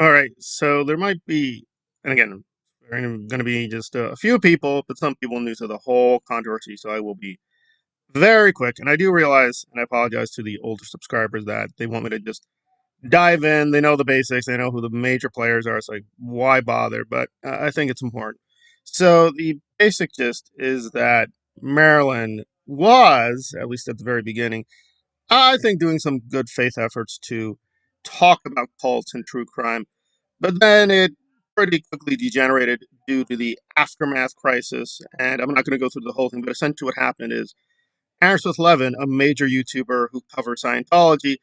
All right, so there might be, and again, there are going to be just a few people, but some people new to the whole controversy, so I will be very quick. And I do realize, and I apologize to the older subscribers that they want me to just dive in. They know the basics, they know who the major players are. It's like, why bother? But I think it's important. So the basic gist is that Marilyn was, at least at the very beginning, I think doing some good faith efforts to talk about cults and true crime, but then it pretty quickly degenerated due to the aftermath crisis. And I'm not going to go through the whole thing, but essentially what happened is Aaron Smith Levin, a major YouTuber who covers Scientology,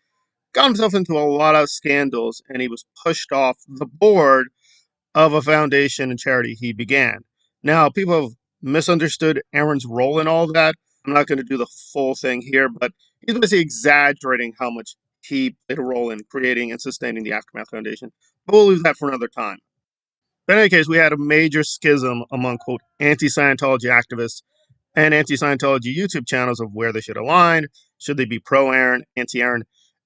got himself into a lot of scandals and he was pushed off the board of a foundation and charity he began. Now, people have misunderstood Aaron's role in all that. I'm not going to do the full thing here, but he's basically exaggerating how much he played a role in creating and sustaining the Aftermath Foundation. But we'll leave that for another time. But in any case, we had a major schism among, quote, anti-Scientology activists and anti-Scientology YouTube channels of where they should align. Should they be pro-Aaron, anti-Aaron?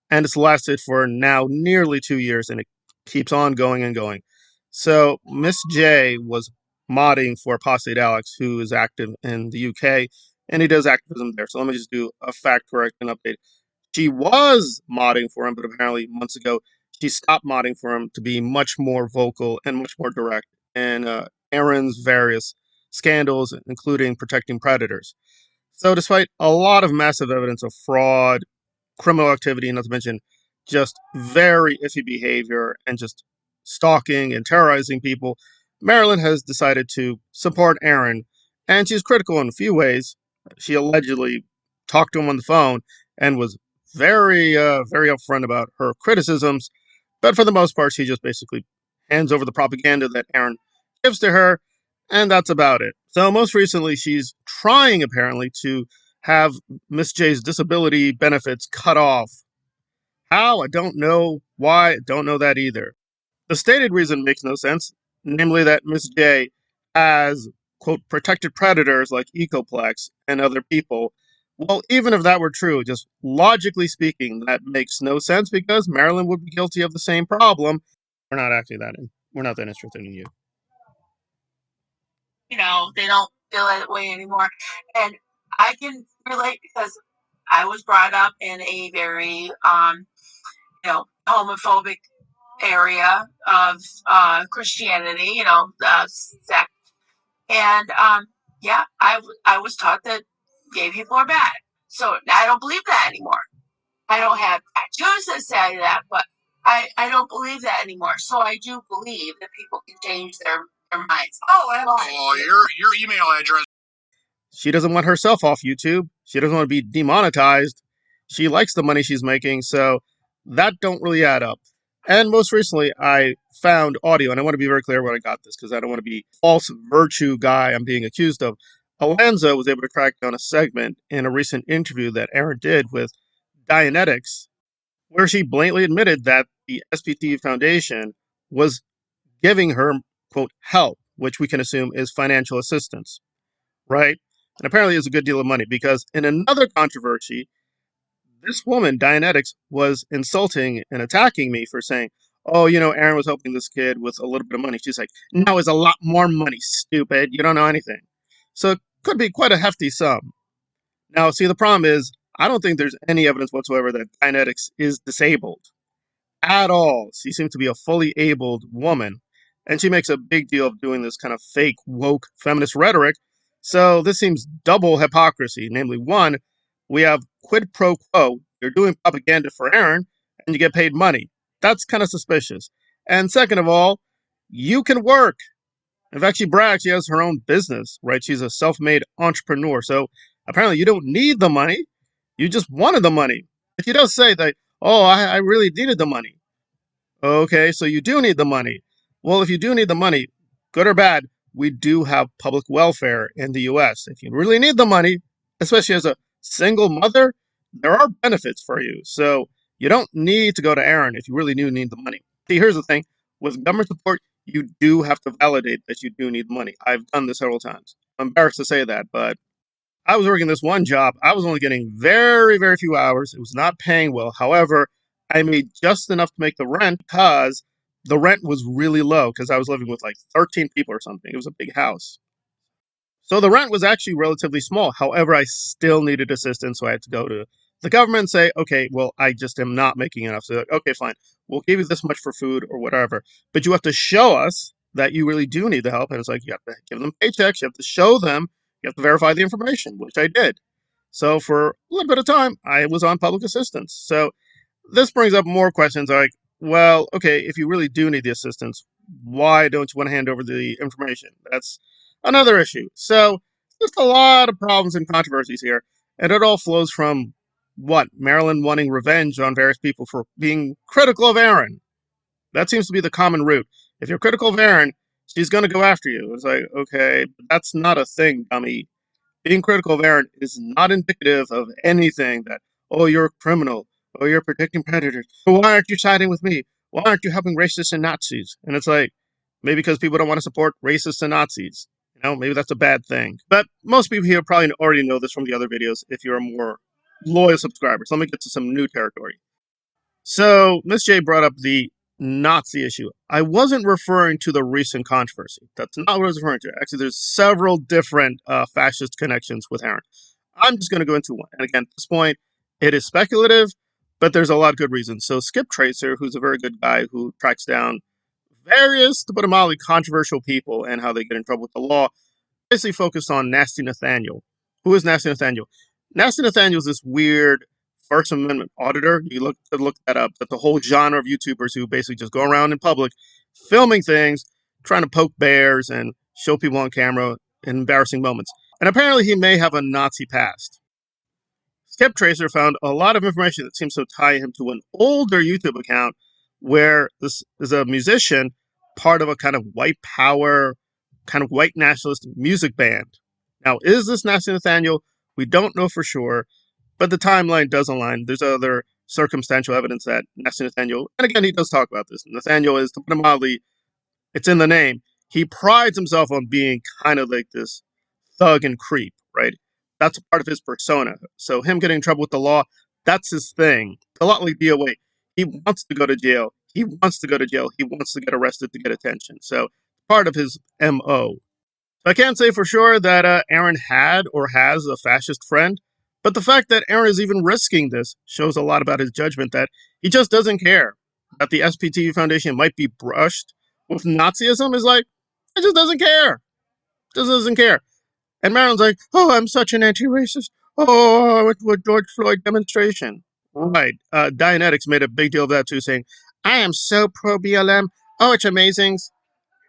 And it's lasted for now nearly 2 years, and it keeps on going and going. So Miss J was modding for Apostate Alex, who is active in the UK, and he does activism there. So let me just do a fact correction update. She was modding for him, but apparently months ago she stopped modding for him to be much more vocal and much more direct in Aaron's various scandals, including protecting predators. So, despite a lot of massive evidence of fraud, criminal activity, not to mention just very iffy behavior and just stalking and terrorizing people, Marilyn has decided to support Aaron, and she's critical in a few ways. She allegedly talked to him on the phone and was very upfront about her criticisms, but for the most part, she just basically hands over the propaganda that Aaron gives to her, and that's about it. So, most recently, she's trying apparently to have Miss J's disability benefits cut off. How? I don't know. Why? I don't know that either. The stated reason makes no sense, namely that Miss J has, quote, protected predators like Ecoplex and other people. Well, even if that were true, just logically speaking, that makes no sense because Marilyn would be guilty of the same problem. We're not actually we're not that interested in you. They don't feel that way anymore. And I can relate because I was brought up in a very, homophobic area of Christianity, sect. And yeah, I was taught that gay people are bad. So I don't believe that anymore. I don't have tattoos that say that, but I don't believe that anymore. So I do believe that people can change their minds. Oh, your email address. She doesn't want herself off YouTube. She doesn't want to be demonetized. She likes the money she's making, so that don't really add up. And most recently, I found audio, and I want to be very clear when I got this because I don't want to be false virtue guy I'm being accused of. Alonzo was able to track down a segment in a recent interview that Aaron did with Dianetics, where she blatantly admitted that the SPT Foundation was giving her, quote, help, which we can assume is financial assistance, right? And apparently it's a good deal of money because in another controversy, this woman, Dianetics, was insulting and attacking me for saying, oh, Aaron was helping this kid with a little bit of money. She's like, no, it's a lot more money, stupid. You don't know anything. So it could be quite a hefty sum. Now, see, the problem is, I don't think there's any evidence whatsoever that Dianetics is disabled at all. She seems to be a fully abled woman, and she makes a big deal of doing this kind of fake, woke feminist rhetoric. So this seems double hypocrisy. Namely, one, we have quid pro quo. You're doing propaganda for Aaron, and you get paid money. That's kind of suspicious. And second of all, you can work. In fact, she brags she has her own business, right? She's a self-made entrepreneur. So apparently you don't need the money. You just wanted the money. But she does say that, oh, I really needed the money. Okay, so you do need the money. Well, if you do need the money, good or bad, we do have public welfare in the US. If you really need the money, especially as a single mother, there are benefits for you. So you don't need to go to Aaron if you really do need the money. See, here's the thing with government support, you do have to validate that you do need money. I've done this several times. I'm embarrassed to say that, but I was working this one job. I was only getting very few hours. It was not paying well. However, I made just enough to make the rent because the rent was really low because I was living with like 13 people or something. It was a big house. So the rent was actually relatively small. However, I still needed assistance. So I had to go to the government and say, okay, well, I just am not making enough. So, like, okay, fine. We'll give you this much for food or whatever. But you have to show us that you really do need the help. And it's like, you have to give them paychecks. You have to show them. You have to verify the information, which I did. So for a little bit of time, I was on public assistance. So this brings up more questions like, well, okay, if you really do need the assistance, why don't you want to hand over the information? That's another issue. So just a lot of problems and controversies here. And it all flows from what? MARILYN wanting revenge on various people for being critical of Aaron. That seems to be the common route. If you're critical of Aaron, she's going to go after you. It's like, okay, but that's not a thing, dummy. Being critical of Aaron is not indicative of anything that, oh, you're a criminal, oh, you're protecting predators. Why aren't you siding with me? Why aren't you helping racists and Nazis? And it's like, maybe because people don't want to support racists and Nazis. Maybe that's a bad thing. But most people here probably already know this from the other videos if you're a more loyal subscriber. So let me get to some new territory. So Miss J brought up the Nazi issue. I wasn't referring to the recent controversy. That's not what I was referring to. Actually, there's several different fascist connections with Aaron. I'm just going to go into one. And again, at this point, it is speculative, but there's a lot of good reasons. So Skip Tracer, who's a very good guy who tracks down various, to put it mildly, controversial people and how they get in trouble with the law, basically focused on Nasty Nathaniel. Who is Nasty Nathaniel? Nasty Nathaniel is this weird First Amendment auditor. You look that up. That the whole genre of YouTubers who basically just go around in public, filming things, trying to poke bears and show people on camera in embarrassing moments. And apparently, he may have a Nazi past. Skip Tracer found a lot of information that seems to tie him to an older YouTube account where this is a musician, part of a kind of white power, kind of white nationalist music band. Now, is this Nasty Nathaniel? We don't know for sure, but the timeline does align. There's other circumstantial evidence that Nasty Nathaniel, and again, he does talk about this. Nathaniel is, to put it mildly, it's in the name. He prides himself on being kind of like this thug and creep, right? That's part of his persona. So him getting in trouble with the law, that's his thing. A lot like DOA. He wants to go to jail. He wants to go to jail. He wants to get arrested to get attention. So part of his MO. I can't say for sure that Aaron had or has a fascist friend, but the fact that Aaron is even risking this shows a lot about his judgment that he just doesn't care. That the SPTV Foundation might be brushed with Nazism is like, he just doesn't care. Just doesn't care. And MARILYN's like, oh, I'm such an anti-racist. Oh, I went to a George Floyd demonstration. Right. Dianetics made a big deal of that too, saying, I am so pro BLM. Oh, it's amazing.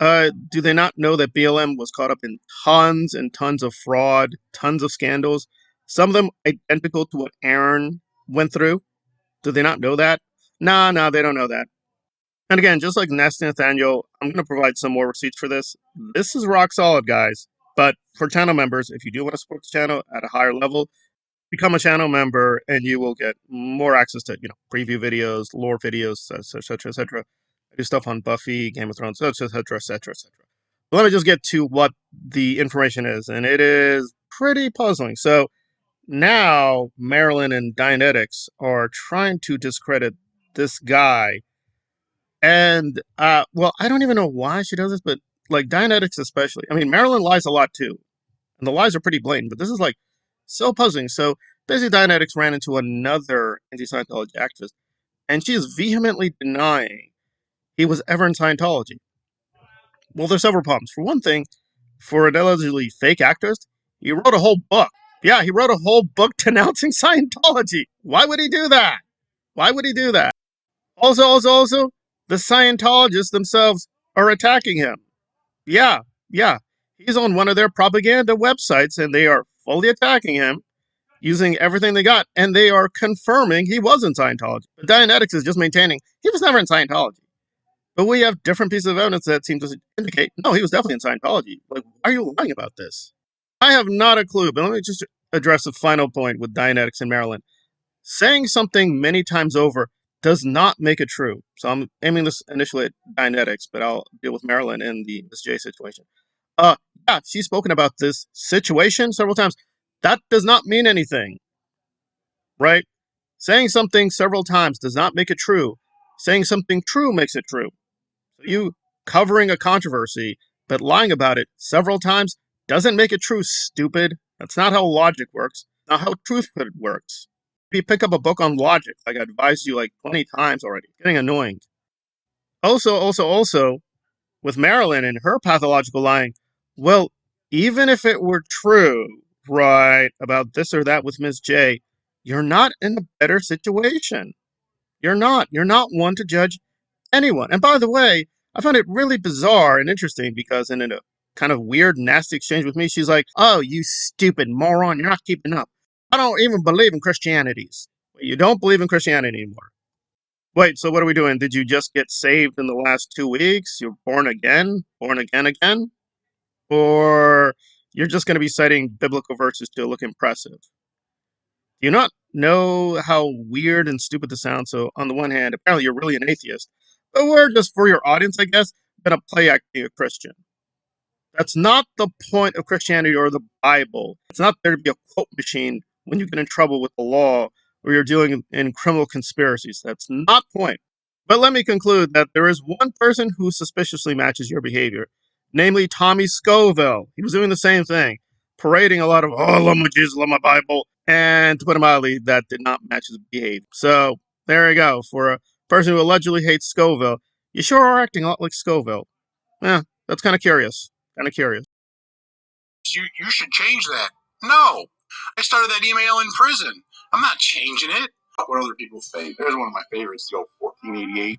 Do they not know that BLM was caught up in tons and tons of fraud, tons of scandals, some of them identical to what Aaron went through? Do they not know that? No, they don't know that. And again, just like Nasty Nathaniel, I'm going to provide some more receipts for this. This is rock solid, guys. But for channel members, if you do want to support the channel at a higher level, become a channel member and you will get more access to, preview videos, lore videos, etc., etc. I do stuff on Buffy, Game of Thrones, etc., etc., etc. Let me just get to what the information is, and it is pretty puzzling. So now MARILYN and Dianetics are trying to discredit this guy. And, well, I don't even know why she does this, but like Dianetics especially. I mean, MARILYN lies a lot too. And the lies are pretty blatant, but this is like so puzzling. So basically, Dianetics ran into another anti-Scientology activist, and she is vehemently denying he was ever in Scientology. Well, there's several problems. For one thing, for an allegedly fake activist, he wrote a whole book. Yeah, he wrote a whole book denouncing Scientology. Why would he do that? Why would he do that? Also, the Scientologists themselves are attacking him. Yeah. He's on one of their propaganda websites, and they are fully attacking him, using everything they got, and they are confirming he was in Scientology. But Dianetics is just maintaining he was never in Scientology. But we have different pieces of evidence that seem to indicate, no, he was definitely in Scientology. Like, why are you lying about this? I have not a clue, but let me just address the final point with Dianetics and MARILYN. Saying something many times over does not make it true. So I'm aiming this initially at Dianetics, but I'll deal with MARILYN in this J situation. Yeah, she's spoken about this situation several times. That does not mean anything, right? Saying something several times does not make it true. Saying something true makes it true. You covering a controversy, but lying about it several times doesn't make it true, stupid. That's not how logic works, not how truth works. If you pick up a book on logic, like I advised you like 20 times already, getting annoying. Also, with MARILYN and her pathological lying, well, even if it were true, right, about this or that with Ms. J, you're not in a better situation. You're not. You're not one to judge anyone. And by the way, I found it really bizarre and interesting because in a kind of weird, nasty exchange with me, she's like, "Oh, you stupid moron, you're not keeping up. I don't even believe in Christianities." Wait, you don't believe in Christianity anymore? Wait, so what are we doing? Did you just get saved in the last 2 weeks? You're born again? Born again again? Or you're just going to be citing biblical verses to look impressive? Do you not know how weird and stupid this sounds? So, on the one hand, apparently you're really an atheist, but we're just for your audience, I guess, gonna play acting a Christian. That's not the point of Christianity or the Bible. It's not there to be a quote machine when you get in trouble with the law or you're dealing in criminal conspiracies. That's not the point. But let me conclude that there is one person who suspiciously matches your behavior, namely Tommy Scoville. He was doing the same thing, parading a lot of, oh, I love my Jesus, love my Bible, and to put it mildly, that did not match his behavior. So there you go. For a person who allegedly hates Scoville, you sure are acting a lot like Scoville. Yeah, that's kind of curious. Kind of curious. You should change that. No. I started that email in prison. I'm not changing it. What other people think? There's one of my favorites, the old 1488.